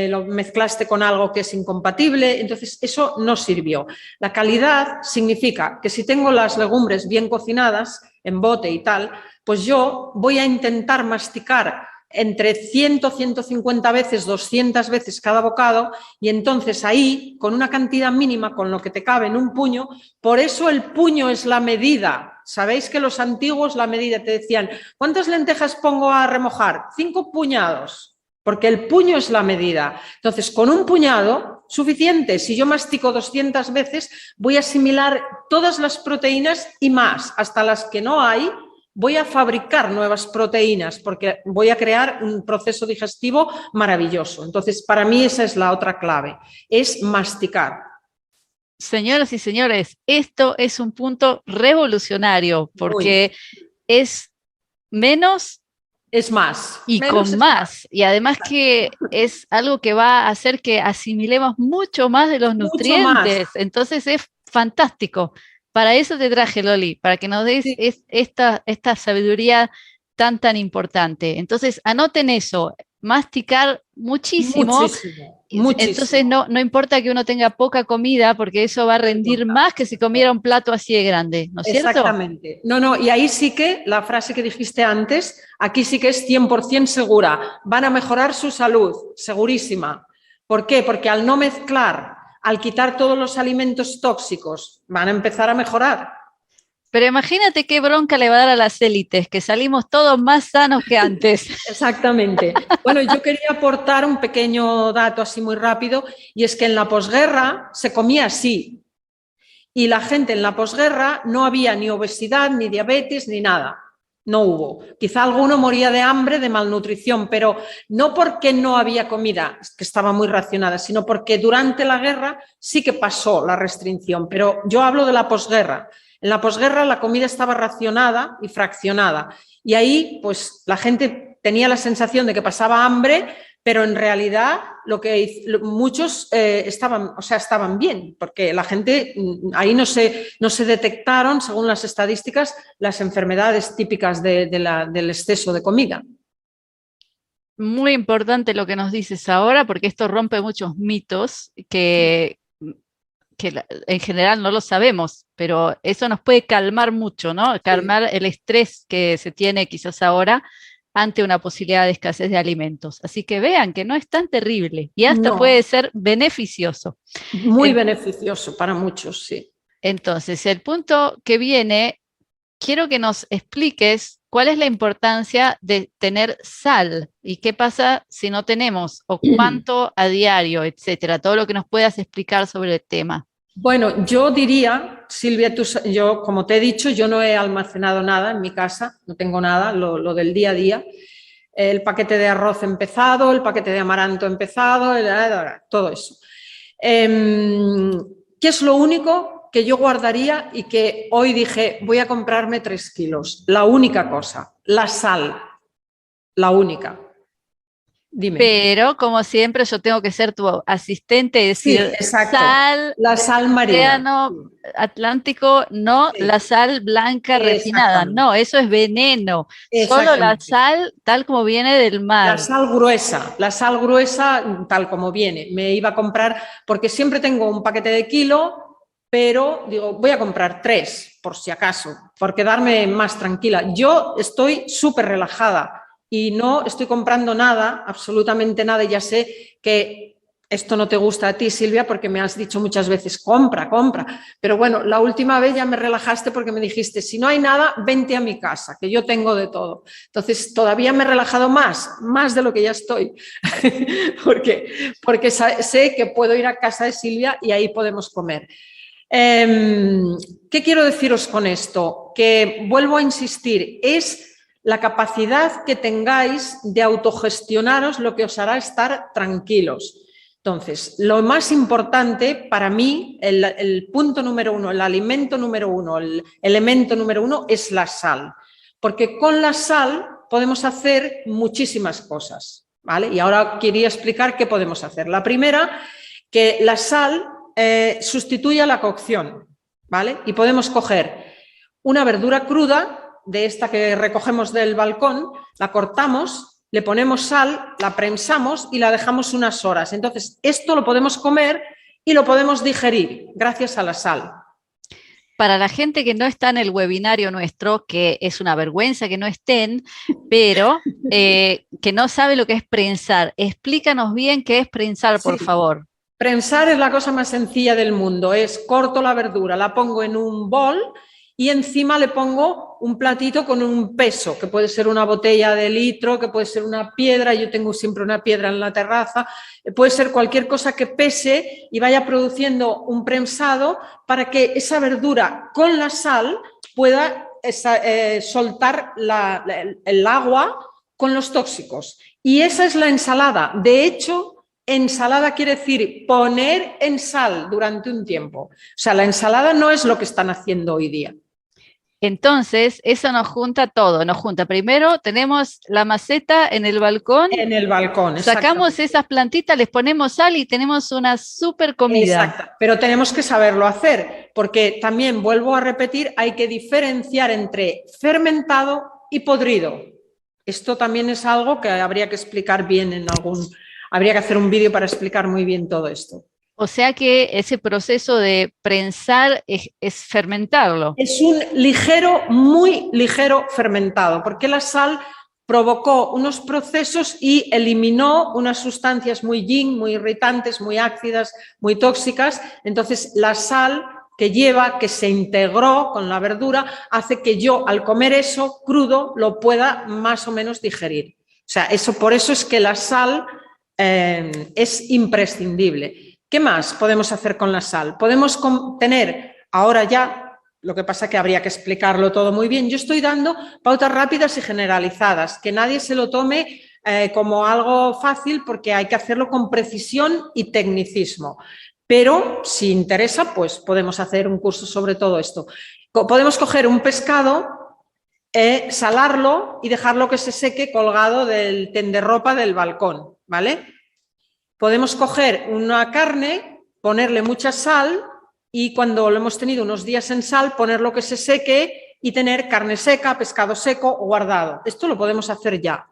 lo mezclaste con algo que es incompatible, entonces eso no sirvió. La calidad significa que si tengo las legumbres bien cocinadas, en bote y tal, pues yo voy a intentar masticar entre 100, 150 veces, 200 veces cada bocado y entonces ahí, con una cantidad mínima, con lo que te cabe en un puño, por eso el puño es la medida. Sabéis que los antiguos la medida te decían, ¿cuántas lentejas pongo a remojar? 5 puñados, porque el puño es la medida. Entonces, con un puñado, suficiente. Si yo mastico 200 veces, voy a asimilar todas las proteínas y más, hasta las que no hay. Voy a fabricar nuevas proteínas porque voy a crear un proceso digestivo maravilloso. Entonces, para mí esa es la otra clave, es masticar. Señoras y señores, esto es un punto revolucionario Muy. porque es menos Es más, y menos con es más. más. Y además que es algo que va a hacer que asimilemos mucho más de los Mucho más. nutrientes. Entonces es fantástico. Para eso te traje, Loli, para que nos des Sí, esta sabiduría tan importante. Entonces, anoten eso, masticar muchísimo. muchísimo, Entonces muchísimo. no importa que uno tenga poca comida, porque eso va a No rendir importa. más que si comiera un plato así de grande, ¿no es cierto? Exactamente. No, no, y ahí sí que la frase que dijiste antes, aquí sí que es 100% segura. Van a mejorar su salud, segurísima. ¿Por qué? Porque al no mezclar, al quitar todos los alimentos tóxicos, van a empezar a mejorar. Pero imagínate qué bronca le va a dar a las élites, que salimos todos más sanos que antes. Exactamente. Bueno, yo quería aportar un pequeño dato así muy rápido, y es que en la posguerra se comía así. Y la gente en la posguerra no había ni obesidad, ni diabetes, ni nada. No hubo. Quizá alguno moría de hambre, de malnutrición, pero no porque no había comida, que estaba muy racionada, sino porque durante la guerra sí que pasó la restricción. Pero yo hablo de la posguerra. En la posguerra la comida estaba racionada y fraccionada. Y ahí, pues, la gente tenía la sensación de que pasaba hambre, pero en realidad muchos estaban bien, porque la gente ahí no se detectaron, según las estadísticas, las enfermedades típicas del exceso de comida. Muy importante lo que nos dices ahora, porque esto rompe muchos mitos que en general no lo sabemos, pero eso nos puede calmar mucho, ¿no? Calmar el estrés que se tiene quizás ahora ante una posibilidad de escasez de alimentos. Así que vean que no es tan terrible y hasta No, puede ser beneficioso. muy beneficioso para muchos, sí. Entonces, el punto que viene, quiero que nos expliques cuál es la importancia de tener sal y qué pasa si no tenemos o cuánto a diario, etcétera, todo lo que nos puedas explicar sobre el tema. Bueno, yo diría, Silvia, yo como te he dicho, yo no he almacenado nada en mi casa, no tengo nada, lo del día a día. El paquete de arroz empezado, el paquete de amaranto empezado, todo eso. ¿Qué es lo único que yo guardaría y que hoy dije, voy a comprarme 3 kilos? La única cosa, la sal, la única. Dime. Pero, como siempre, yo tengo que ser tu asistente y decir, Sí, exacto. sal La del sal marina. océano Atlántico, no Sí. la sal blanca refinada, Exactamente. no, eso es veneno. Solo la Exactamente. sal tal como viene del mar. La sal gruesa tal como viene. Me iba a comprar, porque siempre tengo un paquete de kilo, pero digo, voy a comprar 3 por si acaso, por quedarme más tranquila. Yo estoy súper relajada y no estoy comprando nada, absolutamente nada. Ya sé que esto no te gusta a ti, Silvia, porque me has dicho muchas veces, compra, compra. Pero bueno, la última vez ya me relajaste porque me dijiste, si no hay nada, vente a mi casa, que yo tengo de todo. Entonces, todavía me he relajado más de lo que ya estoy, porque sé que puedo ir a casa de Silvia y ahí podemos comer. ¿Qué quiero deciros con esto? Que vuelvo a insistir, es la capacidad que tengáis de autogestionaros lo que os hará estar tranquilos. Entonces, lo más importante para mí, el punto número 1, el alimento número 1, el elemento número 1 es la sal, porque con la sal podemos hacer muchísimas cosas, ¿vale? Y ahora quería explicar qué podemos hacer. La primera, que la sal sustituye a la cocción, ¿vale? Y podemos coger una verdura cruda, de esta que recogemos del balcón, la cortamos, le ponemos sal, la prensamos y la dejamos unas horas. Entonces, esto lo podemos comer y lo podemos digerir gracias a la sal. Para la gente que no está en el webinario nuestro, que es una vergüenza que no estén, pero que no sabe lo que es prensar, explícanos bien qué es prensar, por favor. Prensar es la cosa más sencilla del mundo. Es corto la verdura, la pongo en un bol y encima le pongo un platito con un peso, que puede ser una botella de litro, que puede ser una piedra, yo tengo siempre una piedra en la terraza, puede ser cualquier cosa que pese y vaya produciendo un prensado para que esa verdura con la sal pueda soltar el agua con los tóxicos. Y esa es la ensalada. De hecho, ensalada quiere decir poner en sal durante un tiempo. O sea, la ensalada no es lo que están haciendo hoy día. Entonces, eso nos junta todo, nos junta. Primero tenemos la maceta en el balcón. En el balcón, sacamos esas plantitas, les ponemos sal y tenemos una súper comida. Exacto, pero tenemos que saberlo hacer, porque también, vuelvo a repetir, hay que diferenciar entre fermentado y podrido. Esto también es algo que habría que explicar bien en habría que hacer un vídeo para explicar muy bien todo esto. O sea que ese proceso de prensar es fermentarlo. Es un muy ligero fermentado, porque la sal provocó unos procesos y eliminó unas sustancias muy yin, muy irritantes, muy ácidas, muy tóxicas. Entonces, la sal que se integró con la verdura, hace que yo, al comer eso crudo, lo pueda más o menos digerir. O sea, por eso es que la sal es imprescindible. ¿Qué más podemos hacer con la sal? Podemos tener, ahora ya, lo que pasa es que habría que explicarlo todo muy bien, yo estoy dando pautas rápidas y generalizadas, que nadie se lo tome como algo fácil porque hay que hacerlo con precisión y tecnicismo. Pero si interesa, pues podemos hacer un curso sobre todo esto. Podemos coger un pescado, salarlo y dejarlo que se seque colgado del tenderropa del balcón, ¿vale? Podemos coger una carne, ponerle mucha sal y cuando lo hemos tenido unos días en sal, ponerlo que se seque y tener carne seca, pescado seco o guardado. Esto lo podemos hacer ya.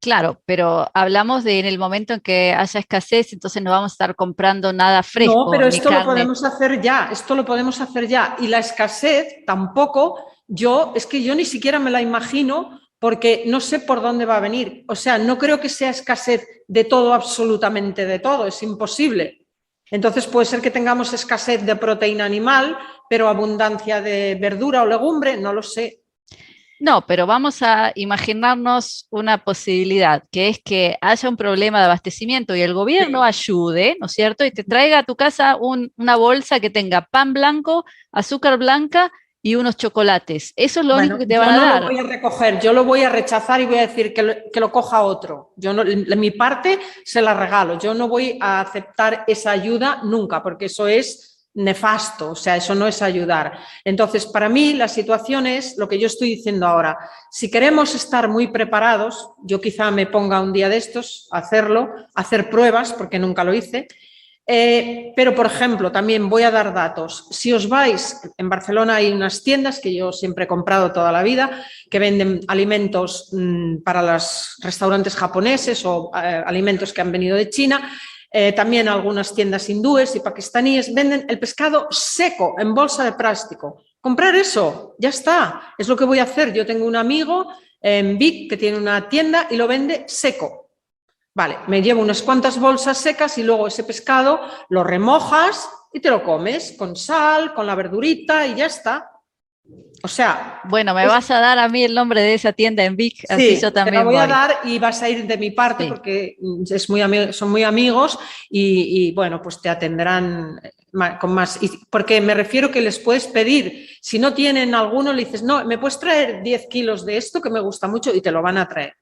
Claro, pero hablamos de en el momento en que haya escasez, entonces no vamos a estar comprando nada fresco. No, pero esto lo podemos hacer ya, esto lo podemos hacer ya. Y la escasez tampoco, es que yo ni siquiera me la imagino porque no sé por dónde va a venir. O sea, no creo que sea escasez de todo, absolutamente de todo, es imposible. Entonces puede ser que tengamos escasez de proteína animal, pero abundancia de verdura o legumbre, no lo sé. No, pero vamos a imaginarnos una posibilidad, que es que haya un problema de abastecimiento y el gobierno ayude, ¿no es cierto? Y te traiga a tu casa una bolsa que tenga pan blanco, azúcar blanca y unos chocolates. Eso es lo único que te van a dar. Yo no lo voy a recoger, yo lo voy a rechazar y voy a decir que lo coja otro. Yo no, mi parte se la regalo. Yo no voy a aceptar esa ayuda nunca, porque eso es nefasto, o sea, eso no es ayudar. Entonces, para mí la situación es lo que yo estoy diciendo ahora. Si queremos estar muy preparados, yo quizá me ponga un día de estos a hacerlo, a hacer pruebas, porque nunca lo hice. Pero, por ejemplo, también voy a dar datos. Si os vais, en Barcelona hay unas tiendas que yo siempre he comprado toda la vida, que venden alimentos para los restaurantes japoneses o alimentos que han venido de China. También algunas tiendas hindúes y pakistaníes venden el pescado seco en bolsa de plástico. Comprar eso, ya está. Es lo que voy a hacer. Yo tengo un amigo en Vic que tiene una tienda y lo vende seco. Vale, me llevo unas cuantas bolsas secas y luego ese pescado lo remojas y te lo comes con sal, con la verdurita y ya está. O sea... Bueno, me vas a dar a mí el nombre de esa tienda en Vic, así sí, yo también te la voy a voy. dar y vas a ir de mi parte, sí, porque son muy amigos y bueno, pues te atenderán con más. Porque me refiero que les puedes pedir, si no tienen alguno, le dices, no, me puedes traer 10 kilos de esto que me gusta mucho y te lo van a traer.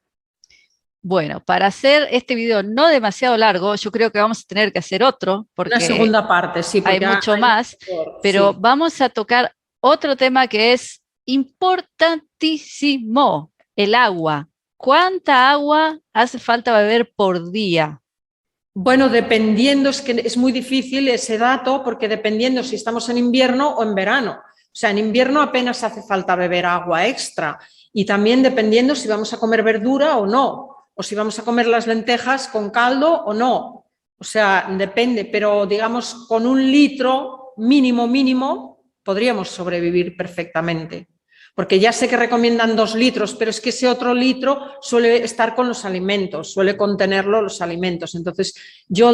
Bueno, para hacer este video no demasiado largo, yo creo que vamos a tener que hacer otro, porque una segunda parte, sí, porque hay mucho más, pero sí, vamos a tocar otro tema que es importantísimo, el agua. ¿Cuánta agua hace falta beber por día? Bueno, dependiendo, es que es muy difícil ese dato, porque dependiendo si estamos en invierno o en verano. O sea, en invierno apenas hace falta beber agua extra y también dependiendo si vamos a comer verdura o no, o si vamos a comer las lentejas con caldo o no. O sea, depende, pero digamos con 1 litro mínimo podríamos sobrevivir perfectamente. Porque ya sé que recomiendan 2 litros, pero es que ese otro litro suele estar con los alimentos, suele contenerlo los alimentos. Entonces, yo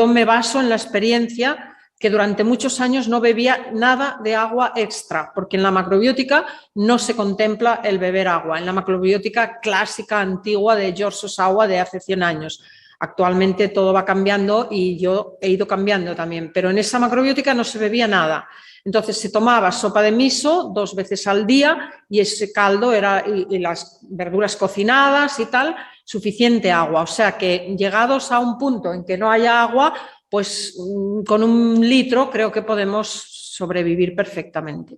me baso en la experiencia que durante muchos años no bebía nada de agua extra, porque en la macrobiótica no se contempla el beber agua, en la macrobiótica clásica, antigua de George Ohsawa de hace 100 años. Actualmente todo va cambiando y yo he ido cambiando también, pero en esa macrobiótica no se bebía nada. Entonces se tomaba sopa de miso 2 veces al día y ese caldo era, y las verduras cocinadas y tal, suficiente agua. O sea que llegados a un punto en que no haya agua, pues con 1 litro creo que podemos sobrevivir perfectamente.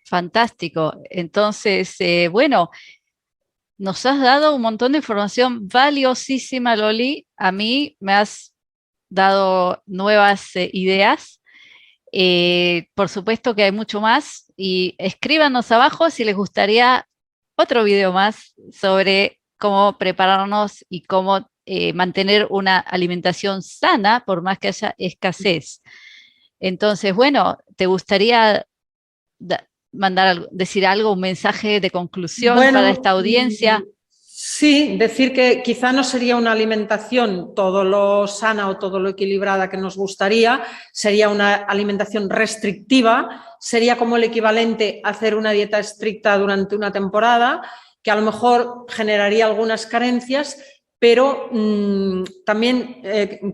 Fantástico. Entonces, bueno, nos has dado un montón de información valiosísima, Loli. A mí me has dado nuevas ideas. Por supuesto que hay mucho más y escríbanos abajo si les gustaría otro video más sobre cómo prepararnos y cómo mantener una alimentación sana por más que haya escasez. Entonces, bueno, ¿te gustaría decir algo, un mensaje de conclusión para esta audiencia? Sí, decir que quizá no sería una alimentación todo lo sana o todo lo equilibrada que nos gustaría, sería una alimentación restrictiva, sería como el equivalente a hacer una dieta estricta durante una temporada, que a lo mejor generaría algunas carencias, pero también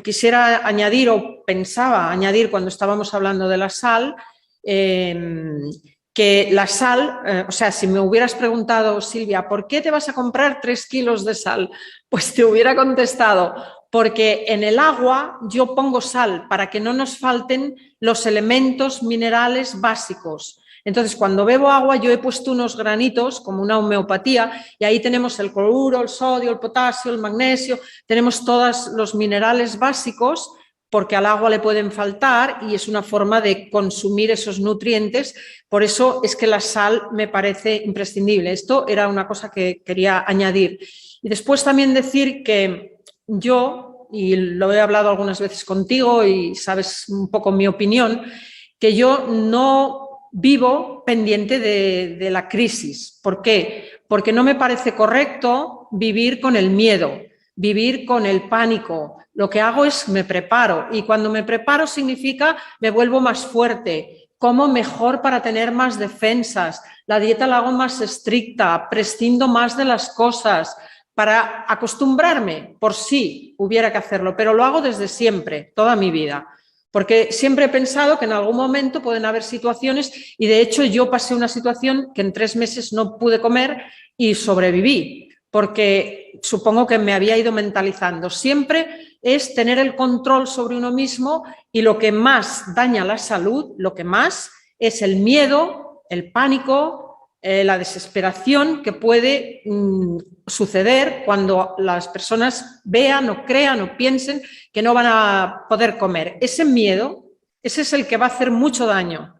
quisiera añadir o pensaba añadir cuando estábamos hablando de la sal, que la sal, o sea, si me hubieras preguntado, Silvia, ¿por qué te vas a comprar 3 kilos de sal? Pues te hubiera contestado, porque en el agua yo pongo sal para que no nos falten los elementos minerales básicos. Entonces, cuando bebo agua, yo he puesto unos granitos, como una homeopatía, y ahí tenemos el cloruro, el sodio, el potasio, el magnesio, tenemos todos los minerales básicos, porque al agua le pueden faltar y es una forma de consumir esos nutrientes. Por eso es que la sal me parece imprescindible. Esto era una cosa que quería añadir. Y después también decir que yo, y lo he hablado algunas veces contigo y sabes un poco mi opinión, que yo no vivo pendiente de la crisis. ¿Por qué? Porque no me parece correcto vivir con el miedo, vivir con el pánico. Lo que hago es me preparo y cuando me preparo significa me vuelvo más fuerte, como mejor para tener más defensas, la dieta la hago más estricta, prescindo más de las cosas para acostumbrarme por si hubiera que hacerlo, pero lo hago desde siempre, toda mi vida. Porque siempre he pensado que en algún momento pueden haber situaciones y de hecho yo pasé una situación que en 3 meses no pude comer y sobreviví. porque supongo que me había ido mentalizando. Siempre es tener el control sobre uno mismo y lo que más daña la salud, lo que más es el miedo, el pánico, la desesperación que puede suceder cuando las personas vean o crean o piensen que no van a poder comer. Ese miedo, ese es el que va a hacer mucho daño.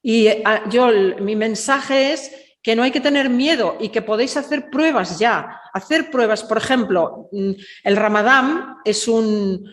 Y mi mensaje es que no hay que tener miedo y que podéis hacer pruebas ya. Hacer pruebas, por ejemplo, el Ramadán es un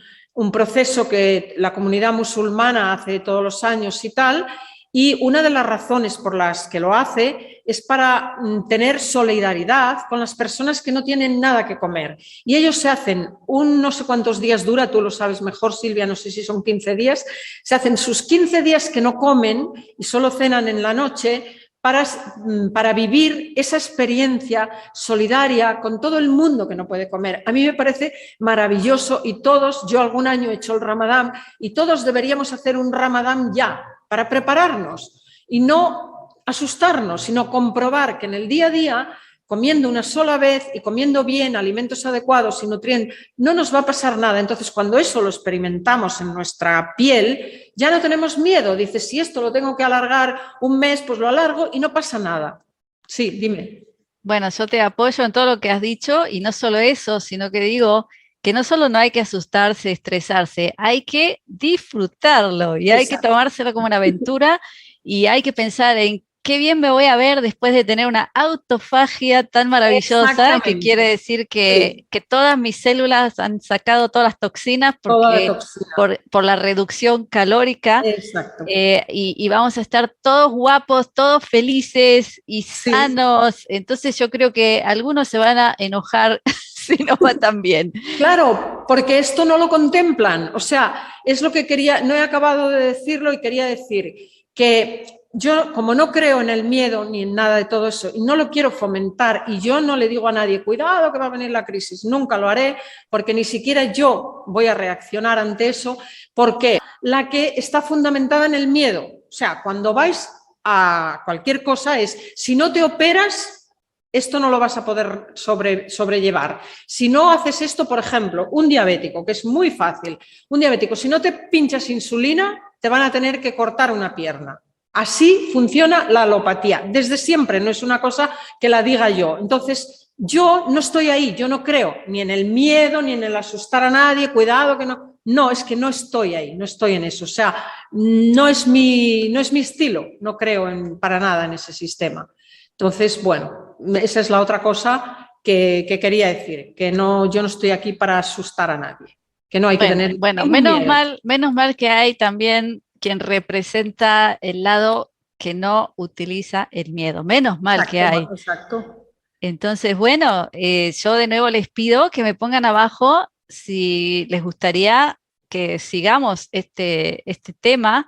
proceso que la comunidad musulmana hace todos los años y tal, y una de las razones por las que lo hace es para tener solidaridad con las personas que no tienen nada que comer. Y ellos se hacen no sé cuántos días dura, tú lo sabes mejor, Silvia, no sé si son 15 días, se hacen sus 15 días que no comen y solo cenan en la noche para vivir esa experiencia solidaria con todo el mundo que no puede comer. A mí me parece maravilloso y todos, yo algún año he hecho el Ramadán y todos deberíamos hacer un Ramadán ya, para prepararnos y no asustarnos, sino comprobar que en el día a día, comiendo una sola vez y comiendo bien, alimentos adecuados y nutrientes, no nos va a pasar nada. Entonces, cuando eso lo experimentamos en nuestra piel, ya no tenemos miedo. Dices, si esto lo tengo que alargar un mes, pues lo alargo y no pasa nada. Sí, dime. Bueno, yo te apoyo en todo lo que has dicho y no solo eso, sino que digo que no solo no hay que asustarse, estresarse, hay que disfrutarlo y hay que tomárselo como una aventura y hay que pensar en qué bien me voy a ver después de tener una autofagia tan maravillosa, que quiere decir que todas mis células han sacado todas las toxinas por la reducción calórica. Exacto. Y vamos a estar todos guapos, todos felices y sanos. Entonces yo creo que algunos se van a enojar si no va tan bien. Claro, porque esto no lo contemplan. O sea, es lo que quería, no he acabado de decirlo y quería decir que yo, como no creo en el miedo ni en nada de todo eso, y no lo quiero fomentar, y yo no le digo a nadie, cuidado que va a venir la crisis, nunca lo haré, porque ni siquiera yo voy a reaccionar ante eso, porque la que está fundamentada en el miedo. O sea, cuando vais a cualquier cosa es, si no te operas, esto no lo vas a poder sobrellevar. Si no haces esto, por ejemplo, un diabético, que es muy fácil, un diabético, si no te pinchas insulina, te van a tener que cortar una pierna. Así funciona la alopatía, desde siempre, no es una cosa que la diga yo. Entonces, yo no estoy ahí, yo no creo ni en el miedo, ni en el asustar a nadie, cuidado que no. No, es que no estoy ahí, no estoy en eso. O sea, no es mi estilo, no creo para nada en ese sistema. Entonces, bueno, esa es la otra cosa que quería decir, que no, yo no estoy aquí para asustar a nadie, que no hay que tener. Bueno, menos mal que hay también quien representa el lado que no utiliza el miedo. Menos mal que hay. Exacto. Entonces, bueno, yo de nuevo les pido que me pongan abajo si les gustaría que sigamos este tema,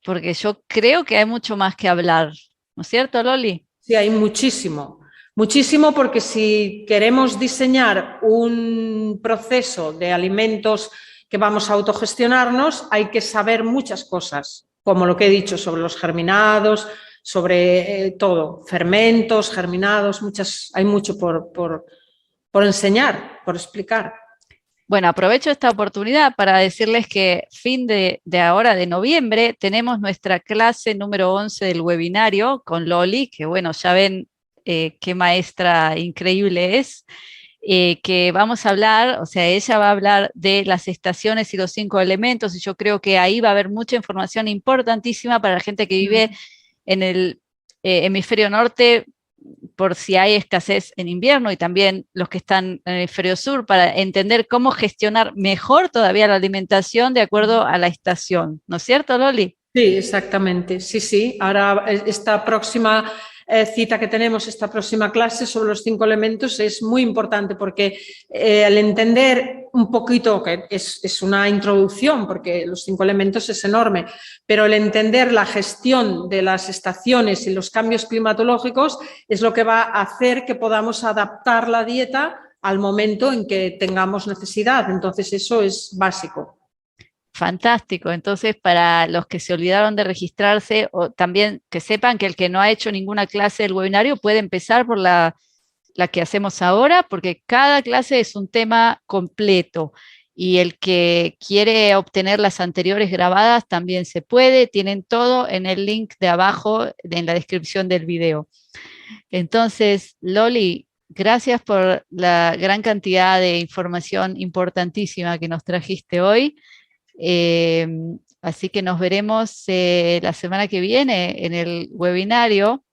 porque yo creo que hay mucho más que hablar. ¿No es cierto, Loli? Sí, hay muchísimo. Muchísimo, porque si queremos diseñar un proceso de alimentos que vamos a autogestionarnos, hay que saber muchas cosas, como lo que he dicho sobre los germinados, sobre todo, fermentos, germinados, hay mucho por enseñar, por explicar. Bueno, aprovecho esta oportunidad para decirles que fin de ahora, de noviembre, tenemos nuestra clase número 11 del webinario con Loli, que bueno, ya ven qué maestra increíble es. Que vamos a hablar, o sea, ella va a hablar de las estaciones y los 5 elementos, y yo creo que ahí va a haber mucha información importantísima para la gente que vive en el hemisferio norte, por si hay escasez en invierno, y también los que están en el hemisferio sur, para entender cómo gestionar mejor todavía la alimentación de acuerdo a la estación. ¿No es cierto, Loli? Sí, exactamente. Sí. Ahora, esta próxima cita que tenemos, esta próxima clase sobre los 5 elementos es muy importante, porque al entender un poquito, que es una introducción, porque los 5 elementos es enorme, pero el entender la gestión de las estaciones y los cambios climatológicos es lo que va a hacer que podamos adaptar la dieta al momento en que tengamos necesidad. Entonces, eso es básico. Fantástico. Entonces, para los que se olvidaron de registrarse, o también que sepan que el que no ha hecho ninguna clase del webinario puede empezar por la la que hacemos ahora, porque cada clase es un tema completo. Y el que quiere obtener las anteriores grabadas también se puede. Tienen todo en el link de abajo, en la descripción del video. Entonces, Loli, gracias por la gran cantidad de información importantísima que nos trajiste hoy. Eh, Así que nos veremos la semana que viene en el webinario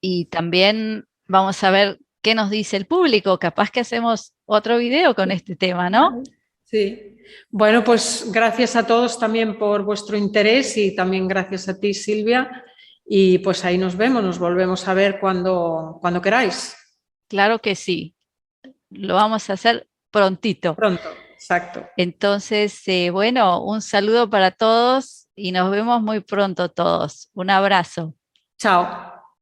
y también vamos a ver qué nos dice el público. Capaz que hacemos otro video con este tema, ¿no? Sí. Bueno, pues gracias a todos también por vuestro interés y también gracias a ti, Silvia. Y pues ahí nos vemos, nos volvemos a ver cuando queráis. Claro que sí. Lo vamos a hacer prontito. Pronto, exacto. Entonces, bueno, un saludo para todos y nos vemos muy pronto todos. Un abrazo. Chao.